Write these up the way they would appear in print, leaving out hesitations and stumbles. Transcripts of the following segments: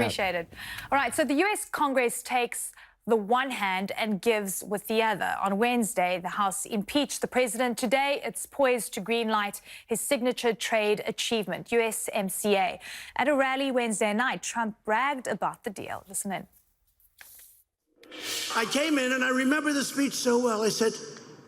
Appreciate it. All right, so the U.S. Congress takes the one hand and gives with the other. On Wednesday, the House impeached the president. Today, it's poised to greenlight his signature trade achievement, USMCA. At a rally Wednesday night, Trump bragged about the deal. Listen in. I came in and I remember the speech so well. I said,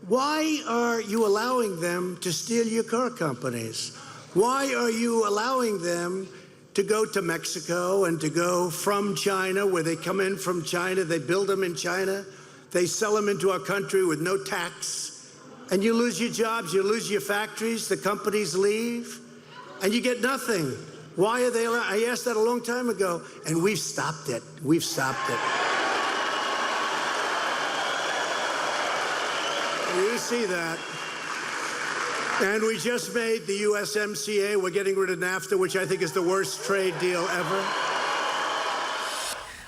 why are you allowing them to steal your car companies? Why are you allowing them to go to Mexico and to go from China, where they come in from China, they build them in China, they sell them into our country with no tax, and you lose your jobs, you lose your factories, the companies leave, and you get nothing. Why are they allowed? I asked that a long time ago, and we've stopped it. We've stopped it. You see that. And we just made the USMCA. We're getting rid of NAFTA, which I think is the worst trade deal ever.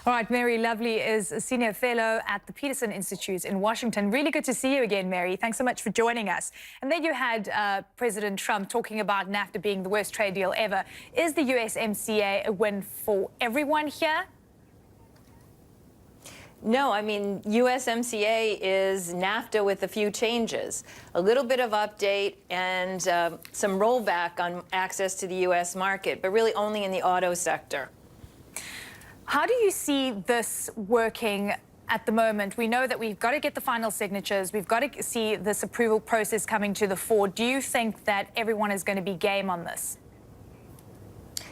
All right, Mary Lovely is a senior fellow at the Peterson Institute in Washington. Really good to see you again, Mary. Thanks so much for joining us. And then you had President Trump talking about NAFTA being the worst trade deal ever. Is the USMCA a win for everyone here? No, I mean, USMCA is NAFTA with a few changes, a little bit of update and some rollback on access to the U.S. market, but really only in the auto sector. How do you see this working at the moment? We know that we've got to get the final signatures. We've got to see this approval process coming to the fore. Do you think that everyone is going to be game on this?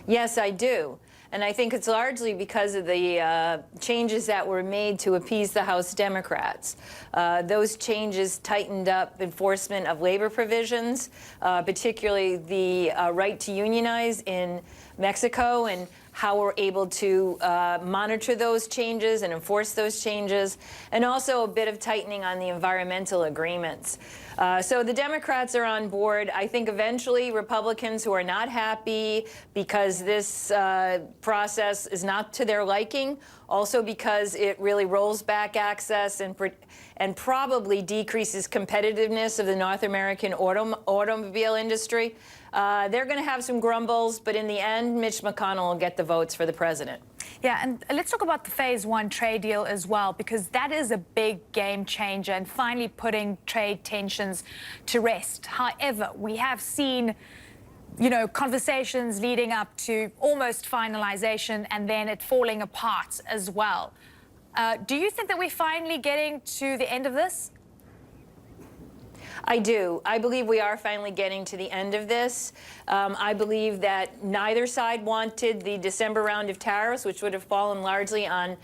Yes, I do. And I think it's largely because of the changes that were made to appease the House Democrats. Those changes tightened up enforcement of labor provisions, particularly the right to unionize in Mexico, and how we're able to monitor those changes and enforce those changes, and also a bit of tightening on the environmental agreements. So the Democrats are on board. I think eventually Republicans who are not happy because this process is not to their liking, also because it really rolls back access and probably decreases competitiveness of the North American automobile industry. They're going to have some grumbles, but in the end, Mitch McConnell will get the votes for the president. Yeah, and let's talk about the Phase 1 trade deal as well, because that is a big game changer and finally putting trade tensions to rest. However, we have seen, you know, conversations leading up to almost finalization and then it falling apart as well. Do you think that we're finally getting to the end of this? I do. I believe we are finally getting to the end of this. I believe that neither side wanted the December round of tariffs, which would have fallen largely on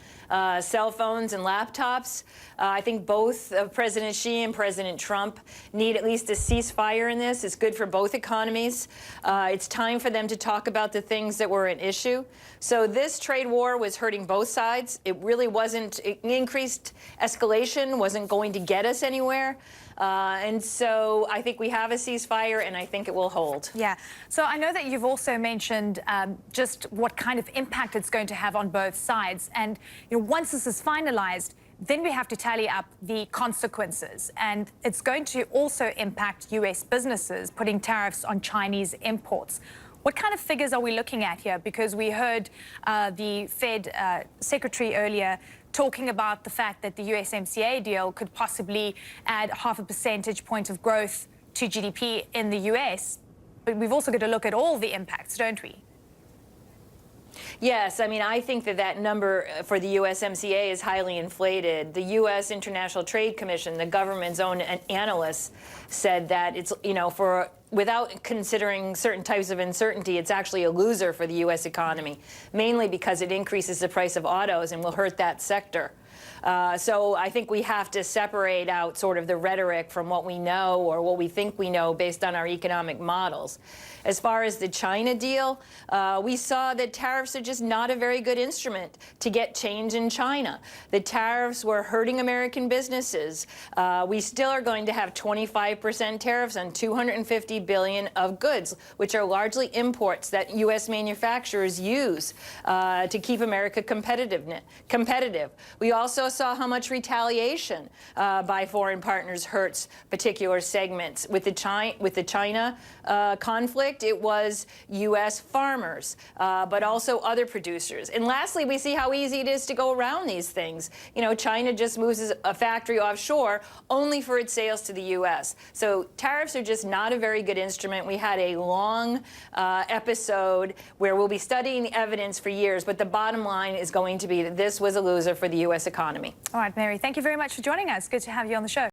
cell phones and laptops. I think both President Xi and President Trump need at least a ceasefire in this. It's good for both economies. It's time for them to talk about the things that were an issue. So this trade war was hurting both sides. It really wasn't, increased escalation wasn't going to get us anywhere. And so I think we have a ceasefire, and I think it will hold. Yeah. So I know that you've also mentioned just what kind of impact it's going to have on both sides. And you know, once this is finalized, then we have to tally up the consequences. And it's going to also impact U.S. businesses, putting tariffs on Chinese imports. What kind of figures are we looking at here? Because we heard the Fed secretary earlier talking about the fact that the USMCA deal could possibly add 0.5 percentage point of growth to GDP in the US. But we've also got to look at all the impacts, don't we? Yes, I mean, I think that that number for the USMCA is highly inflated. The U.S. International Trade Commission, the government's own analysts, said that it's, you know, without considering certain types of uncertainty, it's actually a loser for the U.S. economy, mainly because it increases the price of autos and will hurt that sector. So I think we have to separate out sort of the rhetoric from what we know or what we think we know based on our economic models. As far as the China deal, we saw that tariffs are just not a very good instrument to get change in China. The tariffs were hurting American businesses. We still are going to have 25% tariffs on $250 billion of goods, which are largely imports that U.S. manufacturers use to keep America competitive. We also also saw how much retaliation by foreign partners hurts particular segments. With the China conflict, it was U.S. farmers, but also other producers. And lastly, we see how easy it is to go around these things. You know, China just moves a factory offshore only for its sales to the U.S. So tariffs are just not a very good instrument. We had a long episode where we'll be studying the evidence for years, but the bottom line is going to be that this was a loser for the U.S. economy. All right, Mary, thank you very much for joining us. Good to have you on the show.